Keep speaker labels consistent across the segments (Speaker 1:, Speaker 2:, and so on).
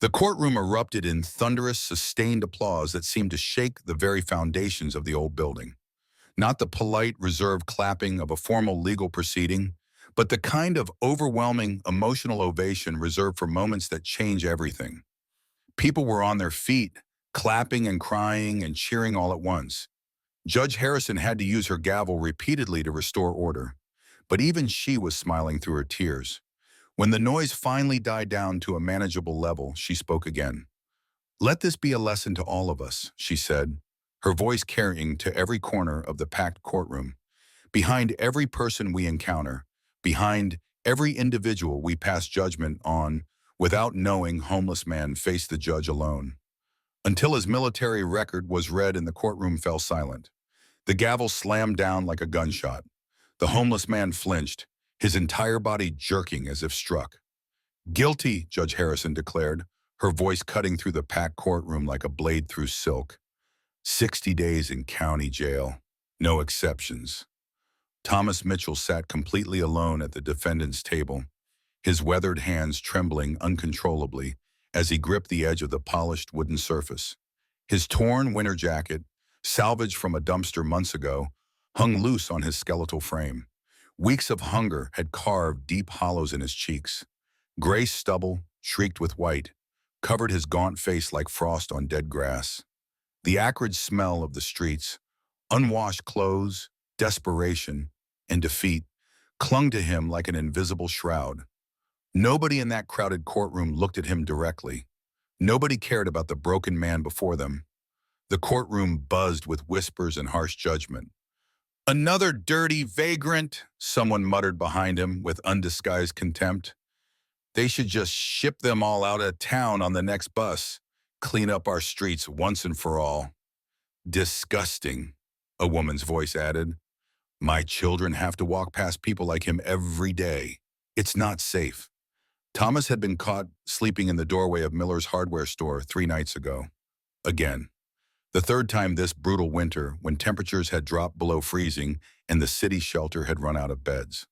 Speaker 1: The courtroom erupted in thunderous, sustained applause that seemed to shake the very foundations of the old building. Not the polite, reserved clapping of a formal legal proceeding, but the kind of overwhelming, emotional ovation reserved for moments that change everything. People were on their feet, clapping and crying and cheering all at once. Judge Harrison had to use her gavel repeatedly to restore order, but even she was smiling through her tears. When the noise finally died down to a manageable level, she spoke again. "Let this be a lesson to all of us," she said, her voice carrying to every corner of the packed courtroom. "Behind every person we encounter, behind every individual we pass judgment on without knowing, homeless man faced the judge alone." Until his military record was read and the courtroom fell silent. The gavel slammed down like a gunshot. The homeless man flinched, his entire body jerking as if struck. "Guilty," Judge Harrison declared, her voice cutting through the packed courtroom like a blade through silk. 60 days in county jail. No exceptions. Thomas Mitchell sat completely alone at the defendant's table, his weathered hands trembling uncontrollably as he gripped the edge of the polished wooden surface. His torn winter jacket, salvaged from a dumpster months ago, hung loose on his skeletal frame. Weeks of hunger had carved deep hollows in his cheeks. Gray stubble, streaked with white, covered his gaunt face like frost on dead grass. The acrid smell of the streets, unwashed clothes, desperation, and defeat clung to him like an invisible shroud. Nobody in that crowded courtroom looked at him directly. Nobody cared about the broken man before them. The courtroom buzzed with whispers and harsh judgment. "Another dirty vagrant," someone muttered behind him with undisguised contempt. "They should just ship them all out of town on the next bus. Clean up our streets once and for all." "Disgusting," a woman's voice added. "My children have to walk past people like him every day. It's not safe." Thomas had been caught sleeping in the doorway of Miller's hardware store 3 nights ago. Again. The third time this brutal winter, when temperatures had dropped below freezing and the city shelter had run out of beds.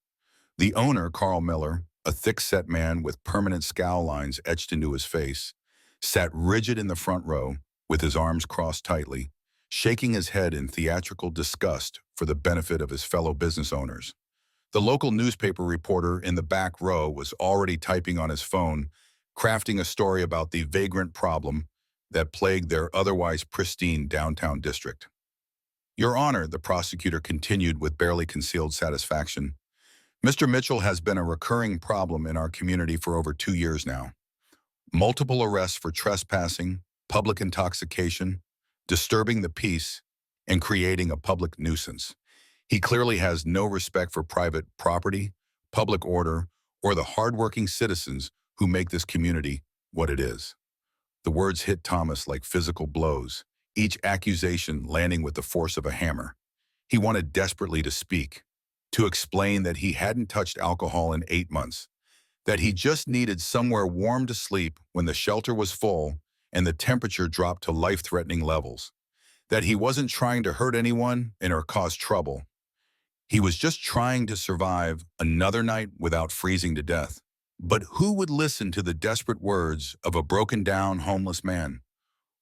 Speaker 1: The owner, Carl Miller, a thick-set man with permanent scowl lines etched into his face, sat rigid in the front row with his arms crossed tightly, shaking his head in theatrical disgust for the benefit of his fellow business owners. The local newspaper reporter in the back row was already typing on his phone, crafting a story about the vagrant problem that plagued their otherwise pristine downtown district. "Your Honor," the prosecutor continued with barely concealed satisfaction, "Mr. Mitchell has been a recurring problem in our community for over 2 years now. Multiple arrests for trespassing, public intoxication, disturbing the peace, and creating a public nuisance. He clearly has no respect for private property, public order, or the hardworking citizens who make this community what it is." The words hit Thomas like physical blows, each accusation landing with the force of a hammer. He wanted desperately to speak, to explain that he hadn't touched alcohol in 8 months, that he just needed somewhere warm to sleep when the shelter was full and the temperature dropped to life-threatening levels, that he wasn't trying to hurt anyone and or cause trouble. He was just trying to survive another night without freezing to death. But who would listen to the desperate words of a broken-down homeless man?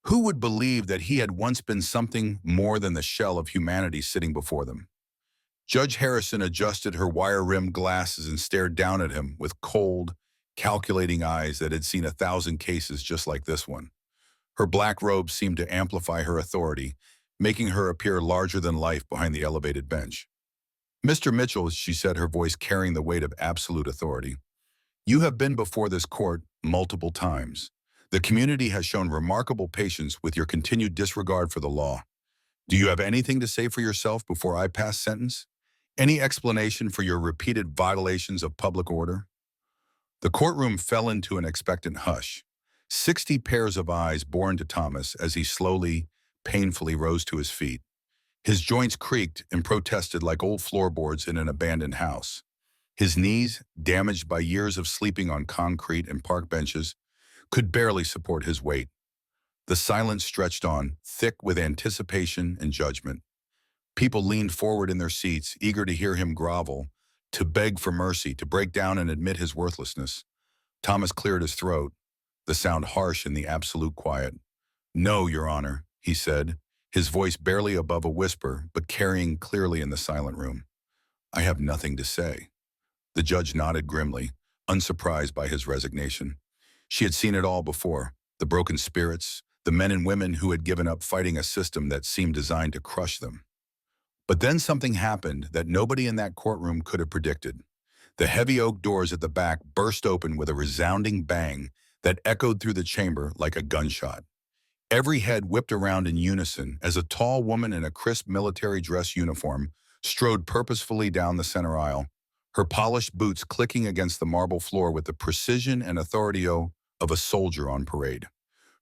Speaker 1: Who would believe that he had once been something more than the shell of humanity sitting before them? Judge Harrison adjusted her wire-rimmed glasses and stared down at him with cold, calculating eyes that had seen 1,000 cases just like this one. Her black robe seemed to amplify her authority, making her appear larger than life behind the elevated bench. "Mr. Mitchell," she said, her voice carrying the weight of absolute authority, "you have been before this court multiple times. The community has shown remarkable patience with your continued disregard for the law. Do you have anything to say for yourself before I pass sentence? Any explanation for your repeated violations of public order?" The courtroom fell into an expectant hush. 60 pairs of eyes bore into Thomas as he slowly, painfully rose to his feet. His joints creaked and protested like old floorboards in an abandoned house. His knees, damaged by years of sleeping on concrete and park benches, could barely support his weight. The silence stretched on, thick with anticipation and judgment. People leaned forward in their seats, eager to hear him grovel, to beg for mercy, to break down and admit his worthlessness. Thomas cleared his throat. the sound harsh in the absolute quiet. "No, Your Honor," he said, his voice barely above a whisper, but carrying clearly in the silent room. "I have nothing to say." The judge nodded grimly, unsurprised by his resignation. She had seen it all before, the broken spirits, the men and women who had given up fighting a system that seemed designed to crush them. But then something happened that nobody in that courtroom could have predicted. The heavy oak doors at the back burst open with a resounding bang that echoed through the chamber like a gunshot. Every head whipped around in unison as a tall woman in a crisp military dress uniform strode purposefully down the center aisle, her polished boots clicking against the marble floor with the precision and authority of a soldier on parade.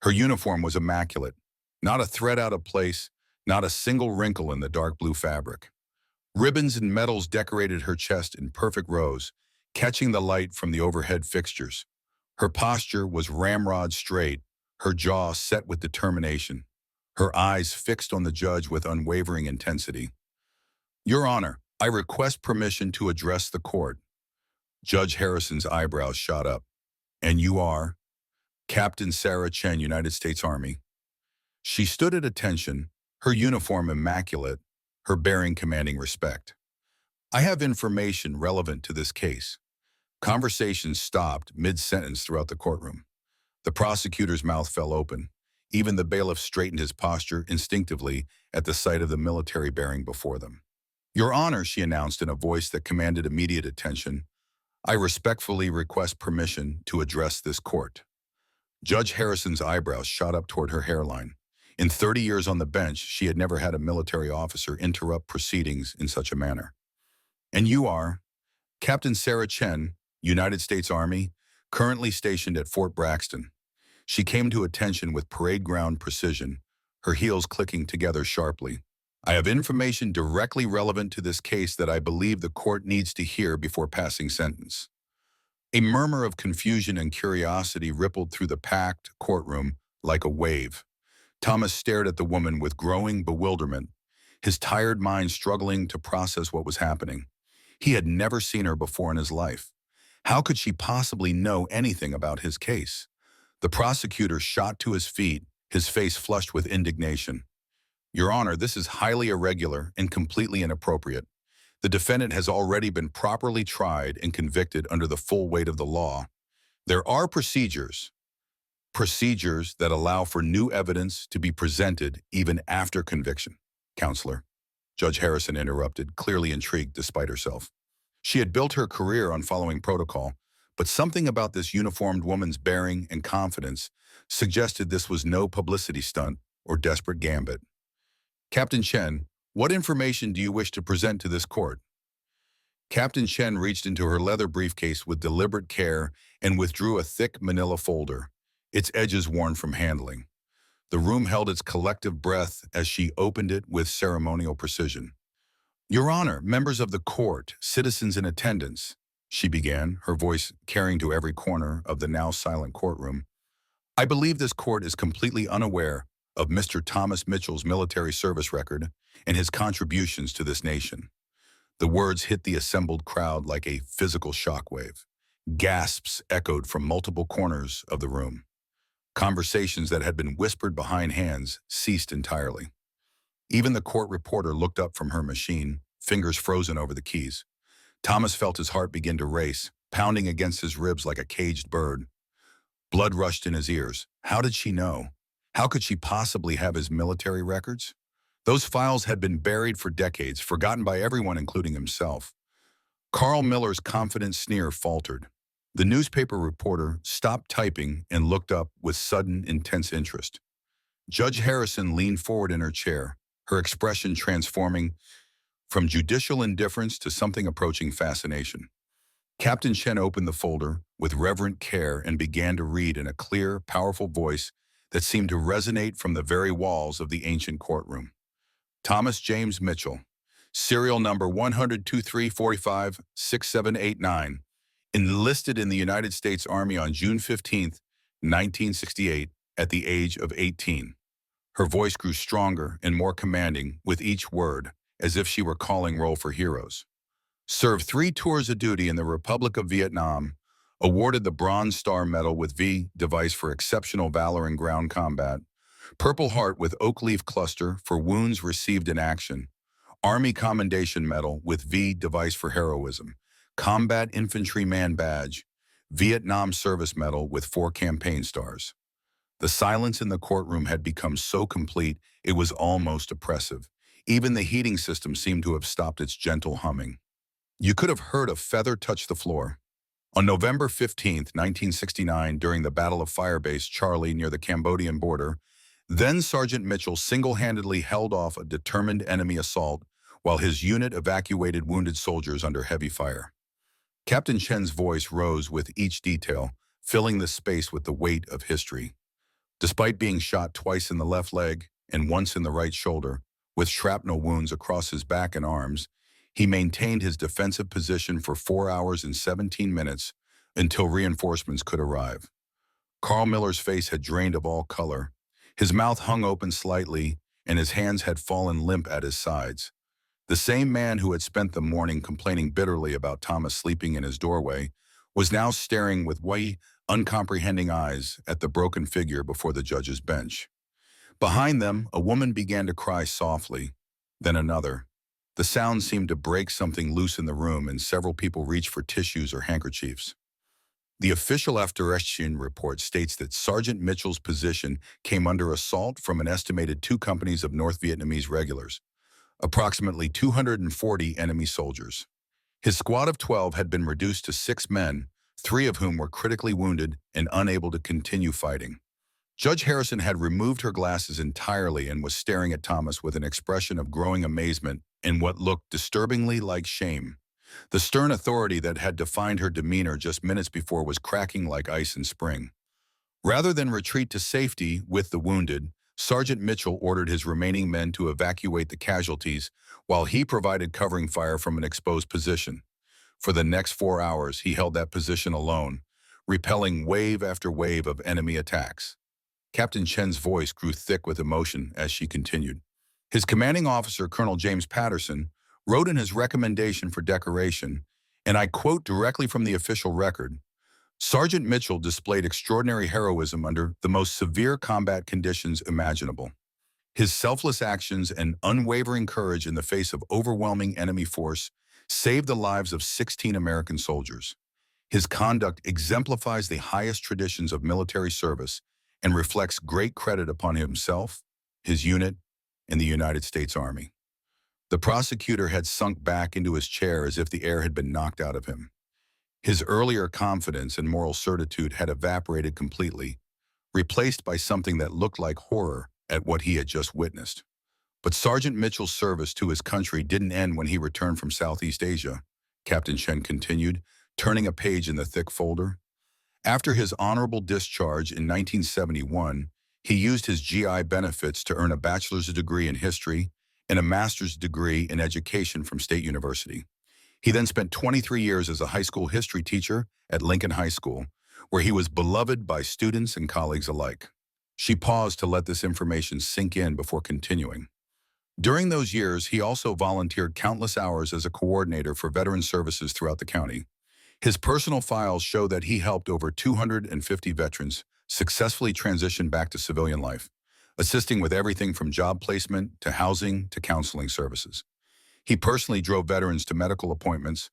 Speaker 1: Her uniform was immaculate, not a thread out of place, not a single wrinkle in the dark blue fabric. Ribbons and medals decorated her chest in perfect rows, catching the light from the overhead fixtures. Her posture was ramrod straight, her jaw set with determination, her eyes fixed on the judge with unwavering intensity. "Your Honor, I request permission to address the court." Judge Harrison's eyebrows shot up. "And you are?" "Captain Sarah Chen, United States Army." She stood at attention, her uniform immaculate, her bearing commanding respect. "I have information relevant to this case." Conversations stopped mid-sentence throughout the courtroom. The prosecutor's mouth fell open. Even the bailiff straightened his posture instinctively at the sight of the military bearing before them. "Your Honor," she announced in a voice that commanded immediate attention, "I respectfully request permission to address this court." Judge Harrison's eyebrows shot up toward her hairline. In 30 years on the bench, she had never had a military officer interrupt proceedings in such a manner. "And you are?" "Captain Sarah Chen, United States Army, currently stationed at Fort Braxton." She came to attention with parade ground precision, her heels clicking together sharply. "I have information directly relevant to this case that I believe the court needs to hear before passing sentence." A murmur of confusion and curiosity rippled through the packed courtroom like a wave. Thomas stared at the woman with growing bewilderment, his tired mind struggling to process what was happening. He had never seen her before in his life. How could she possibly know anything about his case? The prosecutor shot to his feet, his face flushed with indignation. "Your Honor, this is highly irregular and completely inappropriate. The defendant has already been properly tried and convicted under the full weight of the law. There are procedures that allow for new evidence to be presented even after conviction." "Counselor," Judge Harrison interrupted, clearly intrigued despite herself. She had built her career on following protocol, but something about this uniformed woman's bearing and confidence suggested this was no publicity stunt or desperate gambit. "Captain Chen, what information do you wish to present to this court?" Captain Chen reached into her leather briefcase with deliberate care and withdrew a thick manila folder, its edges worn from handling. The room held its collective breath as she opened it with ceremonial precision. "Your Honor, members of the court, citizens in attendance," she began, her voice carrying to every corner of the now silent courtroom. "I believe this court is completely unaware of Mr. Thomas Mitchell's military service record and his contributions to this nation." The words hit the assembled crowd like a physical shockwave. Gasps echoed from multiple corners of the room. Conversations that had been whispered behind hands ceased entirely. Even the court reporter looked up from her machine, fingers frozen over the keys. Thomas felt his heart begin to race, pounding against his ribs like a caged bird. Blood rushed in his ears. How did she know? How could she possibly have his military records? Those files had been buried for decades, forgotten by everyone, including himself. Carl Miller's confident sneer faltered. The newspaper reporter stopped typing and looked up with sudden, intense interest. Judge Harrison leaned forward in her chair, her expression transforming from judicial indifference to something approaching fascination. Captain Chen opened the folder with reverent care and began to read in a clear, powerful voice that seemed to resonate from the very walls of the ancient courtroom. "Thomas James Mitchell, serial number 10023456789, enlisted in the United States Army on June 15, 1968, at the age of 18. Her voice grew stronger and more commanding with each word, as if she were calling roll for heroes. "Served 3 tours of duty in the Republic of Vietnam, awarded the Bronze Star Medal with V device for exceptional valor in ground combat, Purple Heart with Oak Leaf Cluster for wounds received in action, Army Commendation Medal with V device for heroism, Combat Infantryman Badge, Vietnam Service Medal with 4 campaign stars. The silence in the courtroom had become so complete it was almost oppressive. Even the heating system seemed to have stopped its gentle humming. You could have heard a feather touch the floor. On November 15, 1969, during the Battle of Firebase Charlie near the Cambodian border, then Sergeant Mitchell single-handedly held off a determined enemy assault while his unit evacuated wounded soldiers under heavy fire. Captain Chen's voice rose with each detail, filling the space with the weight of history. Despite being shot twice in the left leg and once in the right shoulder, with shrapnel wounds across his back and arms, he maintained his defensive position for 4 hours and 17 minutes until reinforcements could arrive. Carl Miller's face had drained of all color. His mouth hung open slightly, and his hands had fallen limp at his sides. The same man who had spent the morning complaining bitterly about Thomas sleeping in his doorway was now staring with white, uncomprehending eyes at the broken figure before the judge's bench. Behind them, a woman began to cry softly, then another. The sound seemed to break something loose in the room, and several people reached for tissues or handkerchiefs. The official after-action report states that Sergeant Mitchell's position came under assault from an estimated 2 companies of North Vietnamese regulars, approximately 240 enemy soldiers. His squad of 12 had been reduced to 6 men, 3 of whom were critically wounded and unable to continue fighting. Judge Harrison had removed her glasses entirely and was staring at Thomas with an expression of growing amazement and what looked disturbingly like shame. The stern authority that had defined her demeanor just minutes before was cracking like ice in spring. Rather than retreat to safety with the wounded, Sergeant Mitchell ordered his remaining men to evacuate the casualties while he provided covering fire from an exposed position. For the next 4 hours, he held that position alone, repelling wave after wave of enemy attacks. Captain Chen's voice grew thick with emotion as she continued. His commanding officer, Colonel James Patterson, wrote in his recommendation for decoration, and I quote directly from the official record, "Sergeant Mitchell displayed extraordinary heroism under the most severe combat conditions imaginable. His selfless actions and unwavering courage in the face of overwhelming enemy force saved the lives of 16 American soldiers. His conduct exemplifies the highest traditions of military service and reflects great credit upon himself, his unit, and the United States Army." The prosecutor had sunk back into his chair as if the air had been knocked out of him. His earlier confidence and moral certitude had evaporated completely, replaced by something that looked like horror at what he had just witnessed. But Sergeant Mitchell's service to his country didn't end when he returned from Southeast Asia, Captain Chen continued, turning a page in the thick folder. After his honorable discharge in 1971, he used his GI benefits to earn a bachelor's degree in history and a master's degree in education from State University. He then spent 23 years as a high school history teacher at Lincoln High School, where he was beloved by students and colleagues alike. She paused to let this information sink in before continuing. During those years, he also volunteered countless hours as a coordinator for veteran services throughout the county. His personal files show that he helped over 250 veterans successfully transition back to civilian life, assisting with everything from job placement to housing to counseling services. He personally drove veterans to medical appointments,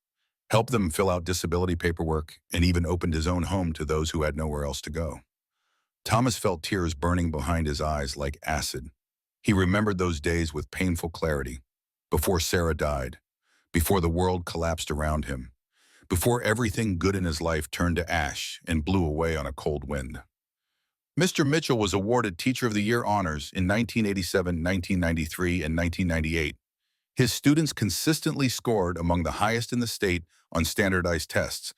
Speaker 1: helped them fill out disability paperwork, and even opened his own home to those who had nowhere else to go. Thomas felt tears burning behind his eyes like acid. He remembered those days with painful clarity, before Sarah died, before the world collapsed around him, before everything good in his life turned to ash and blew away on a cold wind. Mr. Mitchell was awarded Teacher of the Year honors in 1987, 1993, and 1998. His students consistently scored among the highest in the state on standardized tests,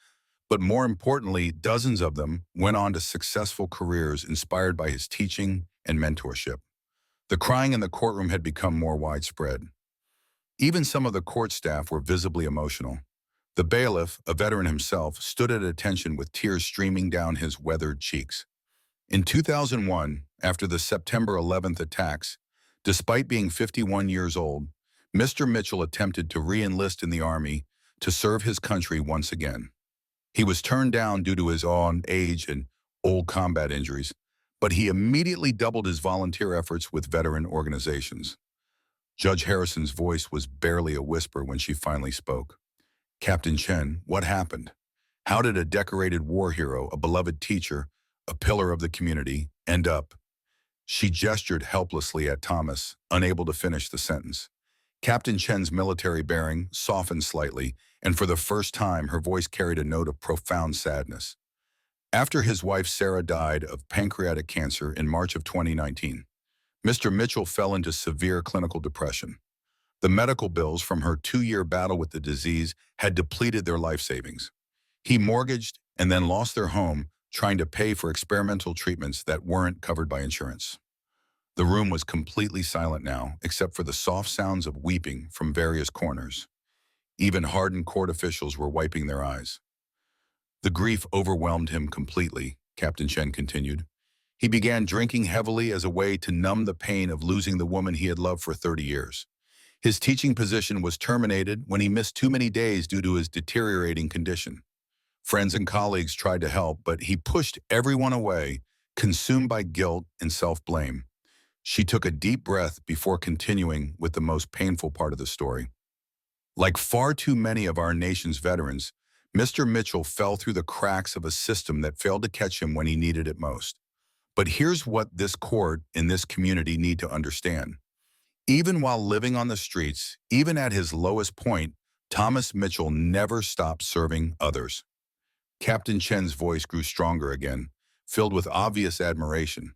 Speaker 1: but more importantly, dozens of them went on to successful careers inspired by his teaching and mentorship. The crying in the courtroom had become more widespread. Even some of the court staff were visibly emotional. The bailiff, a veteran himself, stood at attention with tears streaming down his weathered cheeks. In 2001, after the September 11th attacks, despite being 51 years old, Mr. Mitchell attempted to re-enlist in the Army to serve his country once again. He was turned down due to his own age and old combat injuries, but he immediately doubled his volunteer efforts with veteran organizations. Judge Harrison's voice was barely a whisper when she finally spoke. Captain Chen, what happened? How did a decorated war hero, a beloved teacher, a pillar of the community, end up? She gestured helplessly at Thomas, unable to finish the sentence. Captain Chen's military bearing softened slightly, and for the first time her voice carried a note of profound sadness. After his wife Sarah died of pancreatic cancer in March of 2019, Mr. Mitchell fell into severe clinical depression. The medical bills from her 2-year battle with the disease had depleted their life savings. He mortgaged and then lost their home trying to pay for experimental treatments that weren't covered by insurance. The room was completely silent now, except for the soft sounds of weeping from various corners. Even hardened court officials were wiping their eyes. The grief overwhelmed him completely, Captain Chen continued. He began drinking heavily as a way to numb the pain of losing the woman he had loved for 30 years. His teaching position was terminated when he missed too many days due to his deteriorating condition. Friends and colleagues tried to help, but he pushed everyone away, consumed by guilt and self-blame. She took a deep breath before continuing with the most painful part of the story. Like far too many of our nation's veterans, Mr. Mitchell fell through the cracks of a system that failed to catch him when he needed it most. But here's what this court and this community need to understand. Even while living on the streets, even at his lowest point, Thomas Mitchell never stopped serving others. Captain Chen's voice grew stronger again, filled with obvious admiration.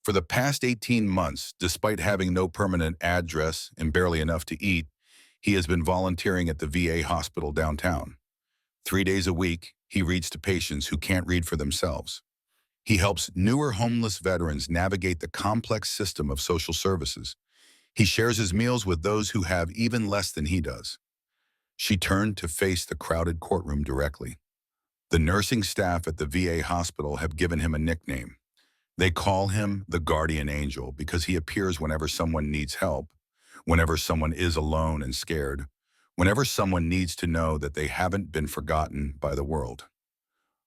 Speaker 1: For the past 18 months, despite having no permanent address and barely enough to eat, he has been volunteering at the VA hospital downtown. 3 days a week, he reads to patients who can't read for themselves. He helps newer homeless veterans navigate the complex system of social services. He shares his meals with those who have even less than he does. She turned to face the crowded courtroom directly. The nursing staff at the VA hospital have given him a nickname. They call him the guardian angel because he appears whenever someone needs help, whenever someone is alone and scared, whenever someone needs to know that they haven't been forgotten by the world.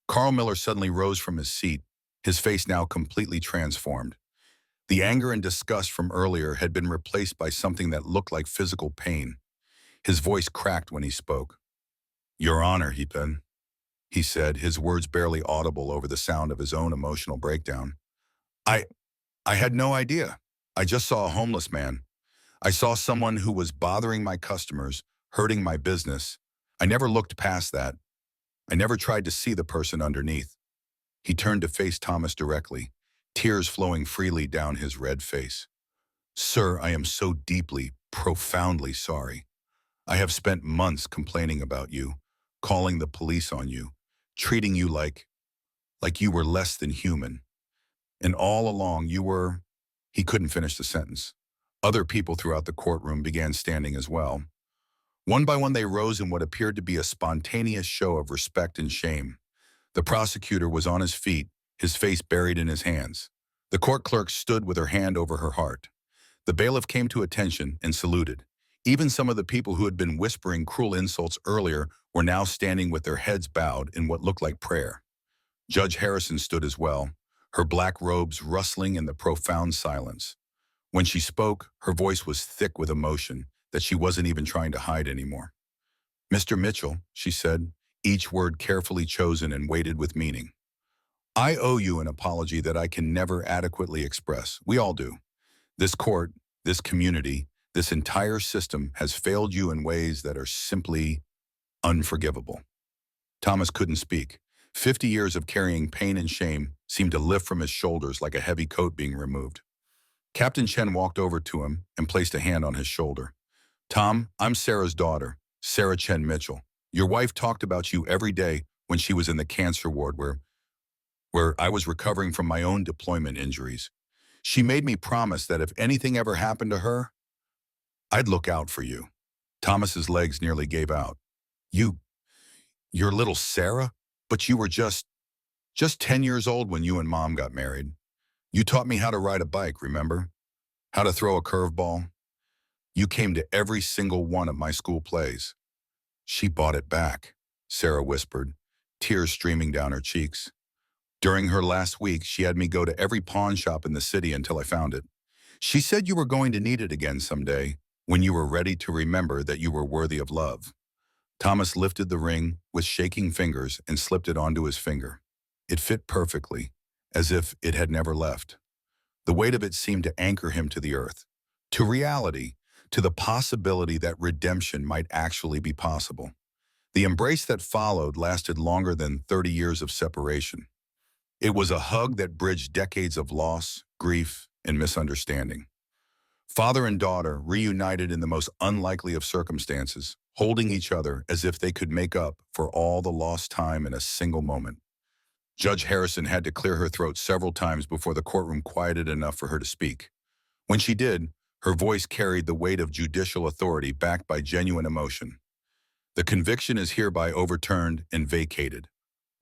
Speaker 1: Carl Miller suddenly rose from his seat, his face now completely transformed. The anger and disgust from earlier had been replaced by something that looked like physical pain. His voice cracked when he spoke. "Your Honor, he said, his words barely audible over the sound of his own emotional breakdown. I had no idea. I just saw a homeless man. I saw someone who was bothering my customers, hurting my business. I never looked past that. I never tried to see the person underneath." He turned to face Thomas directly, tears flowing freely down his red face. "Sir, I am so deeply, profoundly sorry. I have spent months complaining about you, calling the police on you, treating you like you were less than human. And all along you were—" He couldn't finish the sentence. Other people throughout the courtroom began standing as well. One by one they rose in what appeared to be a spontaneous show of respect and shame. The prosecutor was on his feet, his face buried in his hands. The court clerk stood with her hand over her heart. The bailiff came to attention and saluted. Even some of the people who had been whispering cruel insults earlier were now standing with their heads bowed in what looked like prayer. Judge Harrison stood as well, her black robes rustling in the profound silence. When she spoke, her voice was thick with emotion that she wasn't even trying to hide anymore. "Mr. Mitchell," she said, each word carefully chosen and weighted with meaning. "I owe you an apology that I can never adequately express. We all do. This court, this community, this entire system has failed you in ways that are simply unforgivable." Thomas couldn't speak. 50 years of carrying pain and shame seemed to lift from his shoulders like a heavy coat being removed. Captain Chen walked over to him and placed a hand on his shoulder. "Tom, I'm Sarah's daughter, Sarah Chen Mitchell. Your wife talked about you every day when she was in the cancer ward where I was recovering from my own deployment injuries. She made me promise that if anything ever happened to her, I'd look out for you." Thomas's legs nearly gave out. Your little Sarah? But you were just 10 years old when you and Mom got married. You taught me how to ride a bike, remember? How to throw a curveball? You came to every single one of my school plays." "She bought it back," Sarah whispered, tears streaming down her cheeks. During her last week, she had me go to every pawn shop in the city until I found it. She said you were going to need it again someday, when you were ready to remember that you were worthy of love. Thomas lifted the ring with shaking fingers and slipped it onto his finger. It fit perfectly, as if it had never left. The weight of it seemed to anchor him to the earth, to reality, to the possibility that redemption might actually be possible. The embrace that followed lasted longer than 30 years of separation. It was a hug that bridged decades of loss, grief, and misunderstanding. Father and daughter reunited in the most unlikely of circumstances, holding each other as if they could make up for all the lost time in a single moment. Judge Harrison had to clear her throat several times before the courtroom quieted enough for her to speak. When she did, her voice carried the weight of judicial authority backed by genuine emotion. The conviction is hereby overturned and vacated.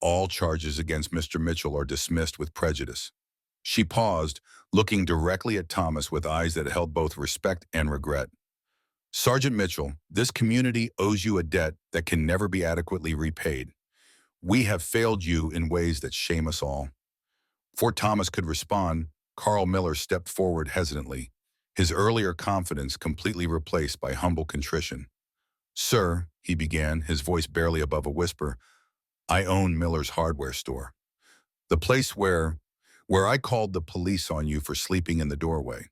Speaker 1: All charges against Mr. Mitchell are dismissed with prejudice. She paused, looking directly at Thomas with eyes that held both respect and regret. Sergeant Mitchell, this community owes you a debt that can never be adequately repaid. We have failed you in ways that shame us all. Before Thomas could respond, Carl Miller stepped forward hesitantly, his earlier confidence completely replaced by humble contrition. Sir, he began, his voice barely above a whisper, I own Miller's hardware store. The place where I called the police on you for sleeping in the doorway.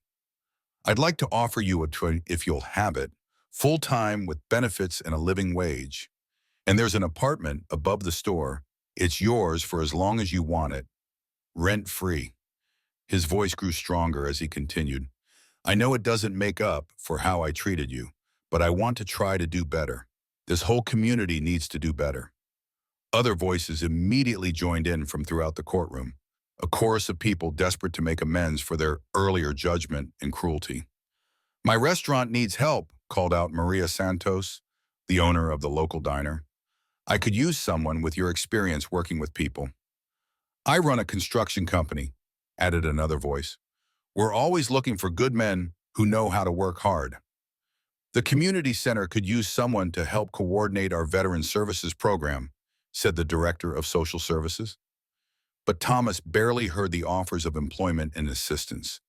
Speaker 1: I'd like to offer you a trade if you'll have it, full-time with benefits and a living wage. And there's an apartment above the store. It's yours for as long as you want it, rent-free. His voice grew stronger as he continued. I know it doesn't make up for how I treated you, but I want to try to do better. This whole community needs to do better. Other voices immediately joined in from throughout the courtroom, a chorus of people desperate to make amends for their earlier judgment and cruelty. My restaurant needs help, called out Maria Santos, the owner of the local diner. I could use someone with your experience working with people. I run a construction company, added another voice. We're always looking for good men who know how to work hard. The community center could use someone to help coordinate our veteran services program, said the director of social services. But Thomas barely heard the offers of employment and assistance.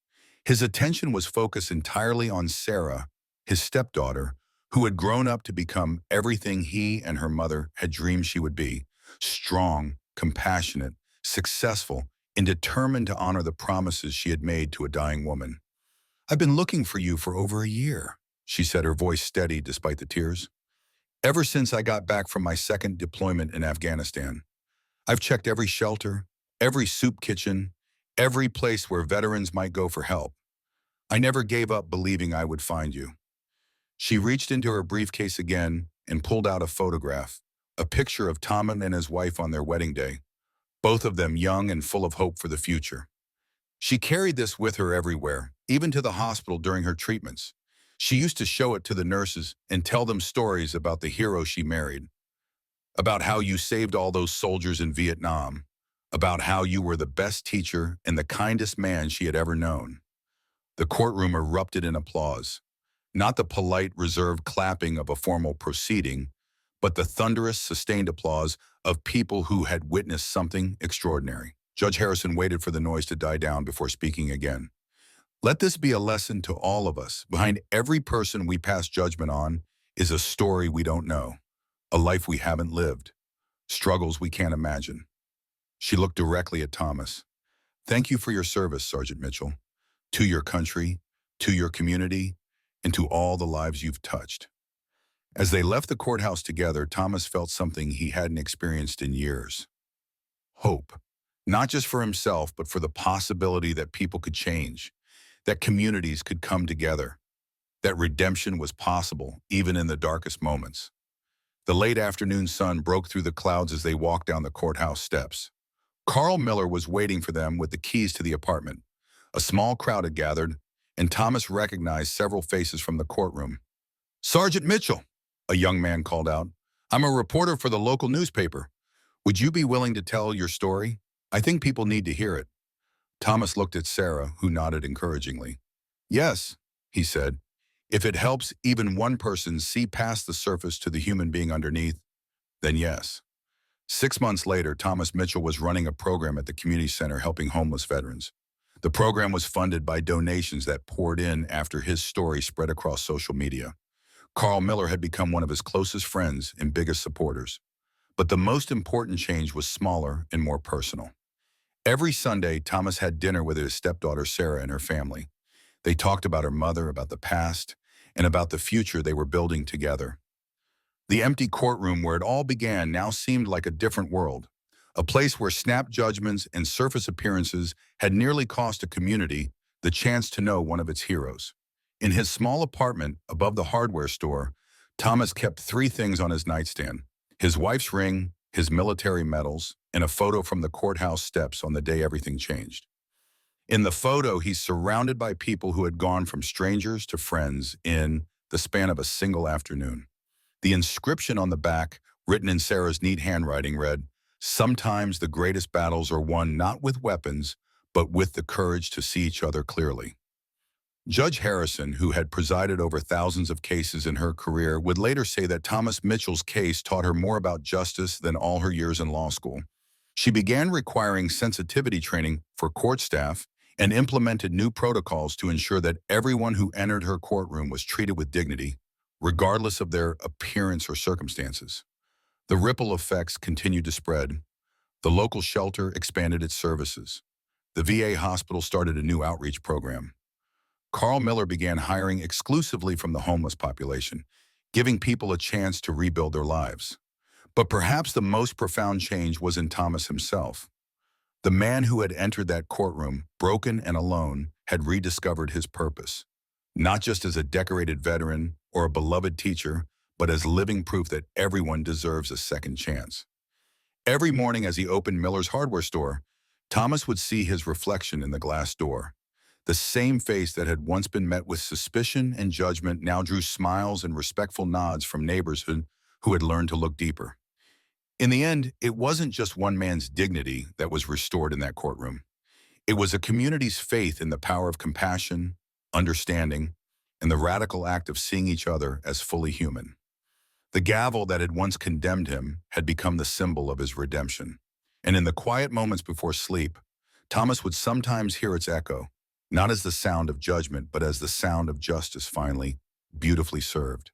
Speaker 1: His attention was focused entirely on Sarah, his stepdaughter, who had grown up to become everything he and her mother had dreamed she would be, strong, compassionate, successful, and determined to honor the promises she had made to a dying woman. I've been looking for you for over a year, she said, her voice steady despite the tears. Ever since I got back from my second deployment in Afghanistan, I've checked every shelter, every soup kitchen, every place where veterans might go for help. I never gave up believing I would find you. She reached into her briefcase again and pulled out a photograph, a picture of Tom and his wife on their wedding day, both of them young and full of hope for the future. She carried this with her everywhere, even to the hospital during her treatments. She used to show it to the nurses and tell them stories about the hero she married, about how you saved all those soldiers in Vietnam, about how you were the best teacher and the kindest man she had ever known. The courtroom erupted in applause, not the polite, reserved clapping of a formal proceeding, but the thunderous, sustained applause of people who had witnessed something extraordinary. Judge Harrison waited for the noise to die down before speaking again. Let this be a lesson to all of us. Behind every person we pass judgment on is a story we don't know, a life we haven't lived, struggles we can't imagine. She looked directly at Thomas. Thank you for your service, Sergeant Mitchell, to your country, to your community, and to all the lives you've touched. As they left the courthouse together, Thomas felt something he hadn't experienced in years. Hope, not just for himself, but for the possibility that people could change, that communities could come together, that redemption was possible even in the darkest moments. The late afternoon sun broke through the clouds as they walked down the courthouse steps. Carl Miller was waiting for them with the keys to the apartment. A small crowd had gathered, and Thomas recognized several faces from the courtroom. Sergeant Mitchell, a young man called out. I'm a reporter for the local newspaper. Would you be willing to tell your story? I think people need to hear it. Thomas looked at Sarah, who nodded encouragingly. Yes, he said. If it helps even one person see past the surface to the human being underneath, then yes. 6 months later, Thomas Mitchell was running a program at the community center helping homeless veterans. The program was funded by donations that poured in after his story spread across social media. Carl Miller had become one of his closest friends and biggest supporters. But the most important change was smaller and more personal. Every Sunday, Thomas had dinner with his stepdaughter Sarah and her family. They talked about her mother, about the past, and about the future they were building together. The empty courtroom where it all began now seemed like a different world, a place where snap judgments and surface appearances had nearly cost a community the chance to know one of its heroes. In his small apartment above the hardware store, Thomas kept three things on his nightstand: his wife's ring, his military medals, and a photo from the courthouse steps on the day everything changed. In the photo, he's surrounded by people who had gone from strangers to friends in the span of a single afternoon. The inscription on the back, written in Sarah's neat handwriting, read, "Sometimes the greatest battles are won not with weapons, but with the courage to see each other clearly." Judge Harrison, who had presided over thousands of cases in her career, would later say that Thomas Mitchell's case taught her more about justice than all her years in law school. She began requiring sensitivity training for court staff and implemented new protocols to ensure that everyone who entered her courtroom was treated with dignity, regardless of their appearance or circumstances. The ripple effects continued to spread. The local shelter expanded its services. The VA hospital started a new outreach program. Carl Miller began hiring exclusively from the homeless population, giving people a chance to rebuild their lives. But perhaps the most profound change was in Thomas himself. The man who had entered that courtroom, broken and alone, had rediscovered his purpose, not just as a decorated veteran or a beloved teacher, but as living proof that everyone deserves a second chance. Every morning as he opened Miller's hardware store, Thomas would see his reflection in the glass door. The same face that had once been met with suspicion and judgment now drew smiles and respectful nods from neighbors who had learned to look deeper. In the end, it wasn't just one man's dignity that was restored in that courtroom. It was a community's faith in the power of compassion, understanding, and the radical act of seeing each other as fully human. The gavel that had once condemned him had become the symbol of his redemption. And in the quiet moments before sleep, Thomas would sometimes hear its echo, not as the sound of judgment, but as the sound of justice finally, beautifully served.